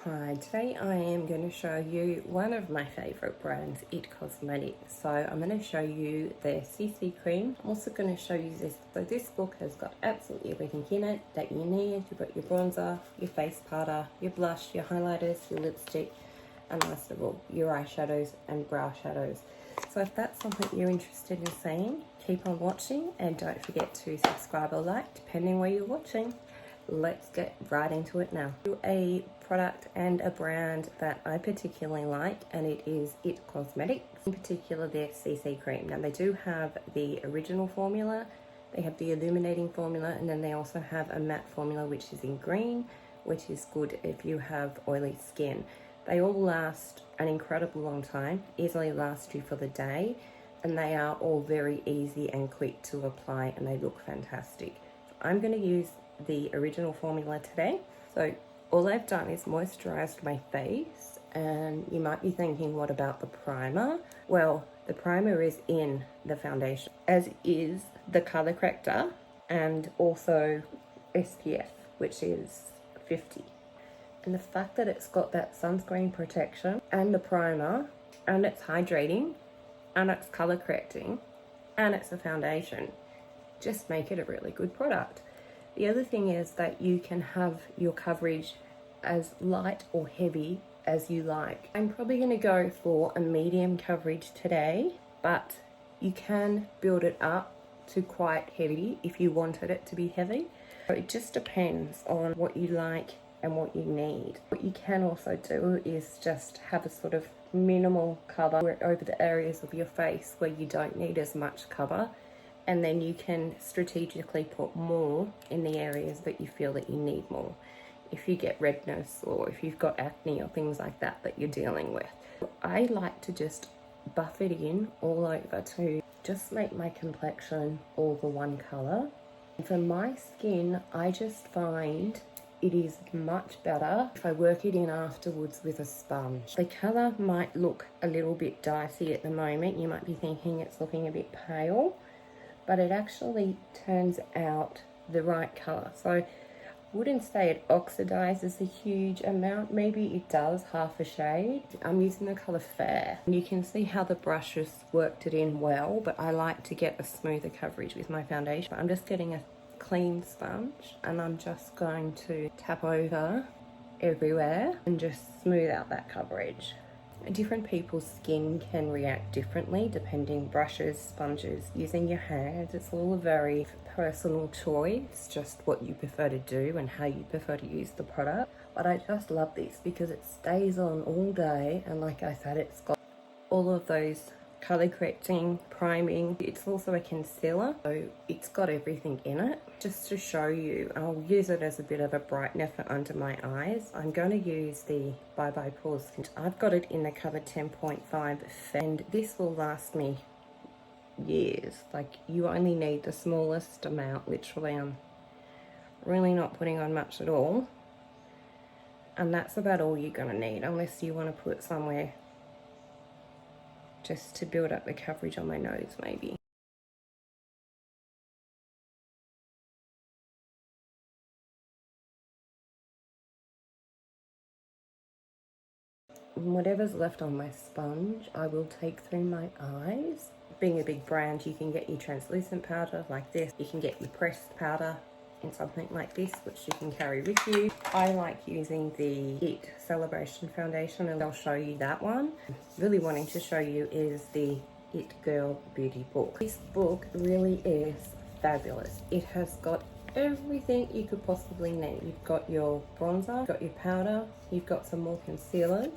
Hi, today I am going to show you one of my favourite brands, It Cosmetics. So I'm going to show you their CC cream. I'm also going to show you this. So this book has got absolutely everything in it that you need. You've got your bronzer, your face powder, your blush, your highlighters, your lipstick, and last of all, your eyeshadows and brow shadows. So if that's something you're interested in seeing, keep on watching and don't forget to subscribe or like, depending where you're watching. Let's get right into it now. A product and a brand that I particularly like, and it is It Cosmetics, in particular their CC cream. Now they do have the original formula, they have the illuminating formula, and then they also have a matte formula which is in green, which is good if you have oily skin. They all last an incredible long time, easily last you for the day, and they are all very easy and quick to apply, and they look fantastic. So I'm going to use the original formula today. So all I've done is moisturized my face, and you might be thinking, what about the primer? Well, the primer is in the foundation, as is the color corrector and also SPF, which is 50. And the fact that it's got that sunscreen protection and the primer, and it's hydrating and it's color correcting and it's a foundation, just make it a really good product. The other thing is that you can have your coverage as light or heavy as you like. I'm probably going to go for a medium coverage today, but you can build it up to quite heavy if you wanted it to be heavy. So it just depends on what you like and what you need. What you can also do is just have a sort of minimal cover over the areas of your face where you don't need as much cover. And then you can strategically put more in the areas that you feel that you need more. If you get redness or if you've got acne or things like that that you're dealing with. I like to just buff it in all over to just make my complexion all the one colour. And for my skin, I just find it is much better if I work it in afterwards with a sponge. The colour might look a little bit dicey at the moment. You might be thinking it's looking a bit pale, but it actually turns out the right colour. So I wouldn't say it oxidizes a huge amount. Maybe it does, half a shade. I'm using the colour Fair. And you can see how the brush has worked it in well, but I like to get a smoother coverage with my foundation. I'm just getting a clean sponge and I'm just going to tap over everywhere and just smooth out that coverage. Different people's skin can react differently depending brushes, sponges, using your hands. It's all a very personal choice, just what you prefer to do and how you prefer to use the product. But I just love this because it stays on all day, and like I said, it's got all of those color correcting, priming. It's also a concealer, so it's got everything in it. Just to show you, I'll use it as a bit of a brightener for under my eyes. I'm going to use the Bye Bye Pores. I've got it in the cover 10.5, and this will last me years. Like, you only need the smallest amount. Literally, I'm really not putting on much at all, and that's about all you're going to need, unless you want to put somewhere just to build up the coverage on my nose maybe. Whatever's left on my sponge, I will take through my eyes. Being a big brand, you can get your translucent powder like this. You can get your pressed powder in something like this, which you can carry with you. I like using the It Celebration Foundation, and I'll show you that one. Really wanting to show you is the It Girl Beauty book. This book really is fabulous. It has got everything you could possibly need. You've got your bronzer, you've got your powder, you've got some more concealers,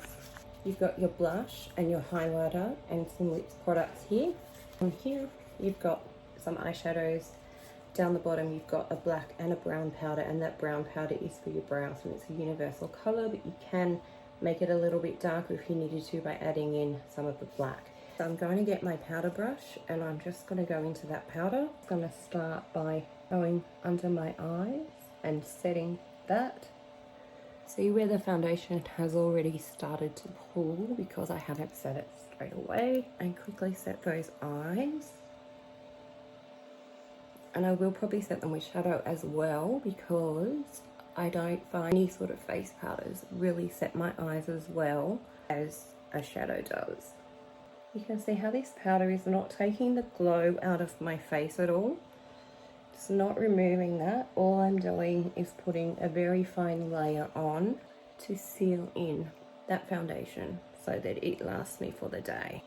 you've got your blush and your highlighter and some lip products here. And here you've got some eyeshadows. Down the bottom you've got a black and a brown powder, and that brown powder is for your brows, and it's a universal colour, but you can make it a little bit darker if you needed to by adding in some of the black. So I'm going to get my powder brush and I'm just going to go into that powder. I'm going to start by going under my eyes and setting that. See where the foundation has already started to pull because I haven't set it straight away, and quickly set those eyes. And I will probably set them with shadow as well because I don't find any sort of face powders really set my eyes as well as a shadow does. You can see how this powder is not taking the glow out of my face at all. It's not removing that. All I'm doing is putting a very fine layer on to seal in that foundation so that it lasts me for the day.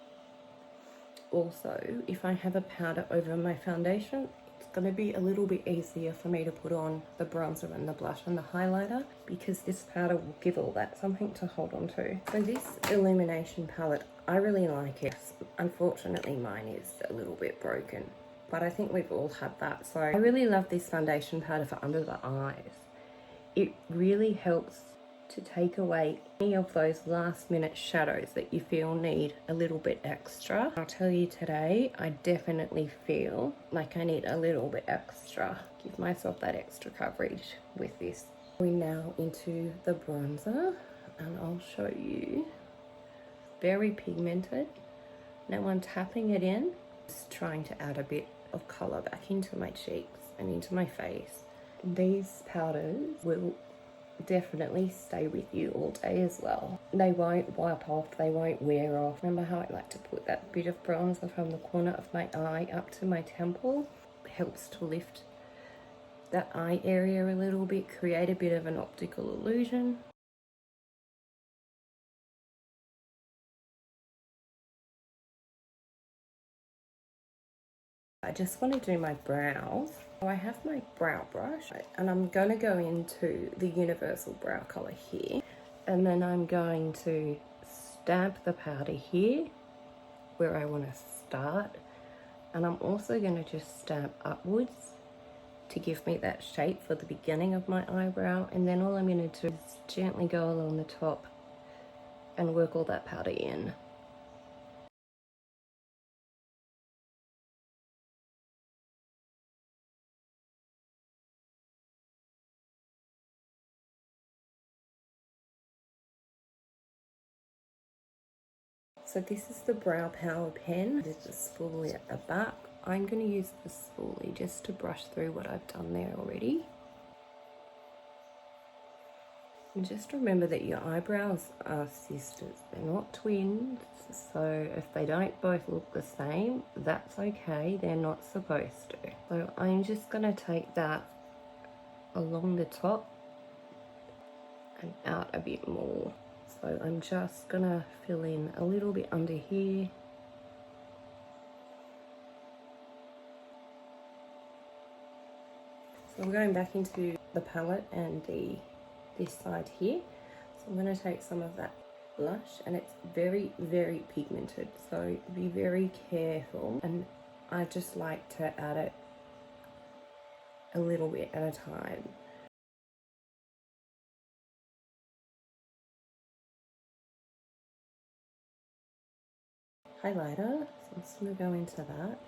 Also, if I have a powder over my foundation, it's going to be a little bit easier for me to put on the bronzer and the blush and the highlighter, because this powder will give all that something to hold on to. So this Illumination palette, I really like it. Unfortunately, mine is a little bit broken, but I think we've all had that. So I really love this foundation powder for under the eyes. It really helps to take away any of those last minute shadows that you feel need a little bit extra. I'll tell you today, I definitely feel like I need a little bit extra. Give myself that extra coverage with this. We're now into the bronzer, and I'll show you. Very pigmented. Now I'm tapping it in, just trying to add a bit of colour back into my cheeks and into my face. These powders will definitely stay with you all day as well. They won't wipe off, they won't wear off. Remember how I like to put that bit of bronzer from the corner of my eye up to my temple? It helps to lift that eye area a little bit, create a bit of an optical illusion. I just want to do my brows. So I have my brow brush and I'm going to go into the universal brow colour here, and then I'm going to stamp the powder here where I want to start, and I'm also going to just stamp upwards to give me that shape for the beginning of my eyebrow, and then all I'm going to do is gently go along the top and work all that powder in. So this is the Brow Power pen. There's a spoolie at the back. I'm going to use the spoolie just to brush through what I've done there already. And just remember that your eyebrows are sisters, they're not twins. So if they don't both look the same, that's okay, they're not supposed to. So I'm just going to take that along the top and out a bit more. So I'm just gonna fill in a little bit under here. So I'm going back into the palette and this side here. So I'm gonna take some of that blush, and it's very, very pigmented. So be very careful, and I just like to add it a little bit at a time. Highlighter, so I'm just going to go into that.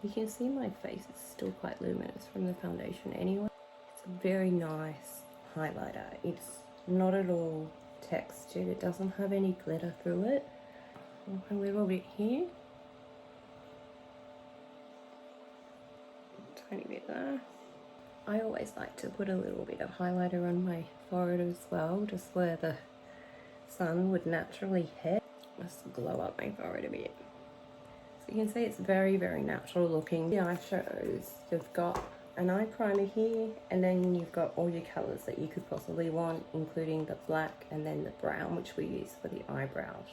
You can see my face is still quite luminous from the foundation anyway. It's a very nice highlighter. It's not at all textured, it doesn't have any glitter through it. A little bit here. A tiny bit there. I always like to put a little bit of highlighter on my forehead as well, just where the sun would naturally hit. Just glow up my forehead a bit. So you can see it's very, very natural looking. The eyeshadows, you've got an eye primer here, and then you've got all your colours that you could possibly want, including the black and then the brown, which we use for the eyebrows.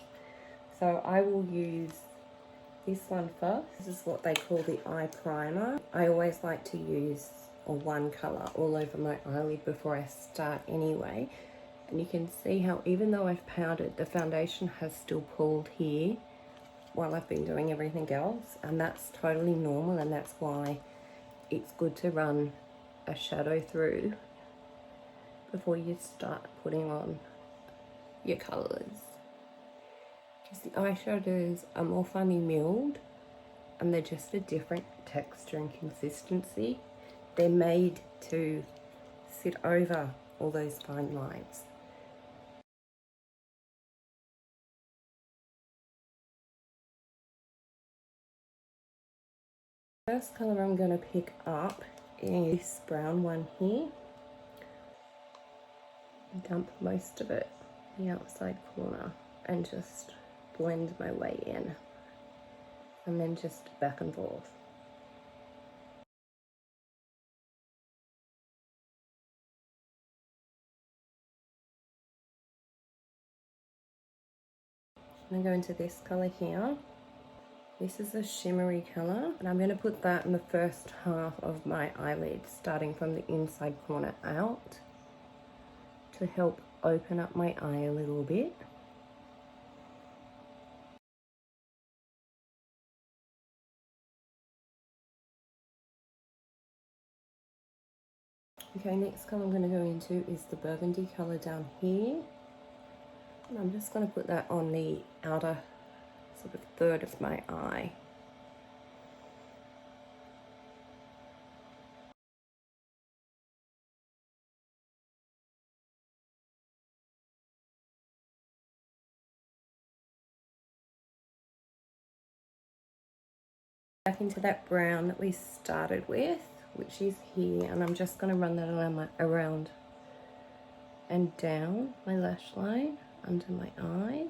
So I will use this one first. This is what they call the eye primer. I always like to use one colour all over my eyelid before I start anyway. And you can see how even though I've powdered, the foundation has still pulled here while I've been doing everything else, and that's totally normal, and that's why it's good to run a shadow through before you start putting on your colours. Because the eyeshadows are more finely milled and they're just a different texture and consistency. They're made to sit over all those fine lines. First colour I'm going to pick up is this brown one here. dump most of it in the outside corner and just blend my way in, and then just back and forth. I'm going to go into this colour here. This is a shimmery colour, and I'm going to put that in the first half of my eyelid, starting from the inside corner out, to help open up my eye a little bit. Okay, next colour I'm going to go into is the burgundy colour down here. And I'm just going to put that on the outer sort of third of my eye. Back into that brown that we started with, which is here, and I'm just going to run that around and down my lash line under my eyes,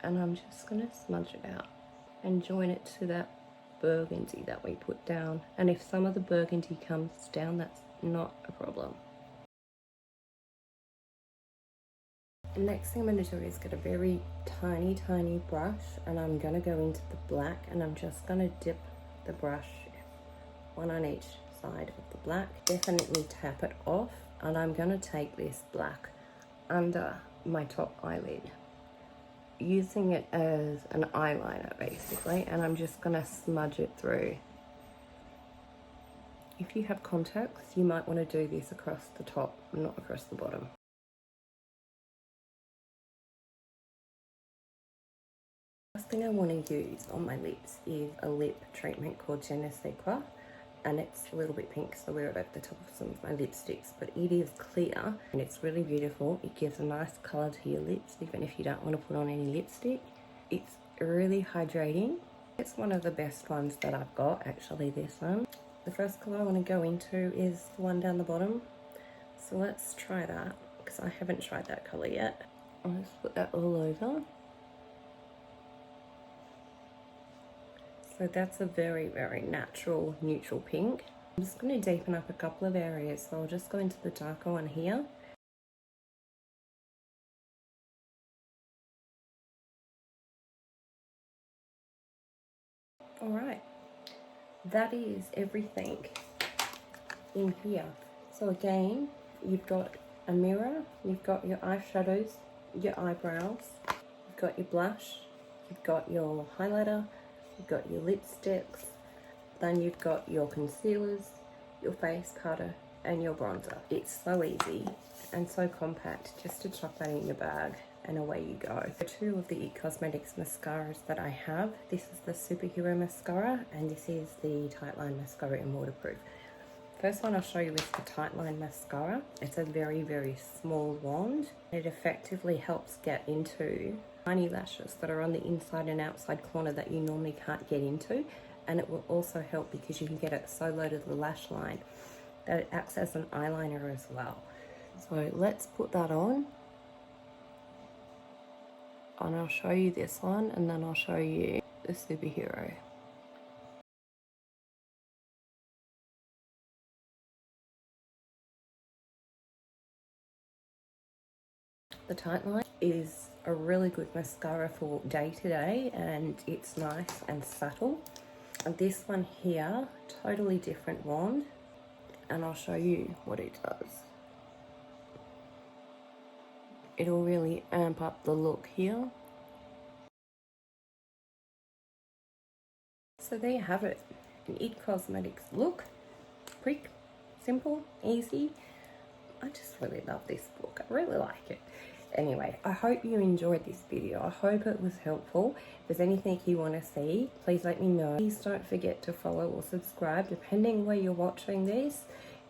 and I'm just going to smudge it out and join it to that burgundy that we put down. And if some of the burgundy comes down, that's not a problem. The next thing I'm going to do is get a very tiny brush, and I'm going to go into the black, and I'm just going to dip the brush, one on each side of the black. Definitely tap it off, and I'm going to take this black under my top eyelid, using it as an eyeliner basically, and I'm just going to smudge it through. If you have contacts, you might want to do this across the top, not across the bottom. Last thing I want to use on my lips is a lip treatment called Je ne sais quoi, and it's a little bit pink, so I wear it over the top of some of my lipsticks, but it is clear and it's really beautiful. It gives a nice colour to your lips even if you don't want to put on any lipstick. It's really hydrating. It's one of the best ones that I've got, actually, this one. The first colour I want to go into is the one down the bottom, so let's try that because I haven't tried that colour yet. I'll just put that all over. So that's a very natural neutral pink. I'm just going to deepen up a couple of areas, so I'll just go into the darker one here. Alright, that is everything in here. So again, you've got a mirror, you've got your eyeshadows, your eyebrows, you've got your blush, you've got your highlighter, you've got your lipsticks, then you've got your concealers, your face powder, and your bronzer. It's so easy and so compact just to chuck that in your bag and away you go. Two of the Cosmetics mascaras that I have. This is the Superhero Mascara, and this is the Tightline Mascara in Waterproof. First one I'll show you is the Tightline Mascara. It's a very small wand. It effectively helps get into tiny lashes that are on the inside and outside corner that you normally can't get into, and it will also help because you can get it so low to the lash line that it acts as an eyeliner as well. So let's put that on, and I'll show you this one, and then I'll show you the Superhero. The Tightline is a really good mascara for day to day, and it's nice and subtle. And this one here, totally different wand, and I'll show you what it does. It'll really amp up the look here. So there you have it, an IT Cosmetics look. Quick, simple, easy. I just really love this book. I really like it. Anyway, I hope you enjoyed this video. I hope it was helpful. If there's anything you want to see, please let me know. Please don't forget to follow or subscribe, depending where you're watching this.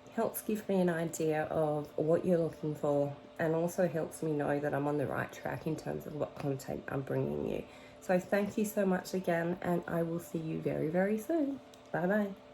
It helps give me an idea of what you're looking for, and also helps me know that I'm on the right track in terms of what content I'm bringing you. So thank you so much again, and I will see you very soon. Bye bye.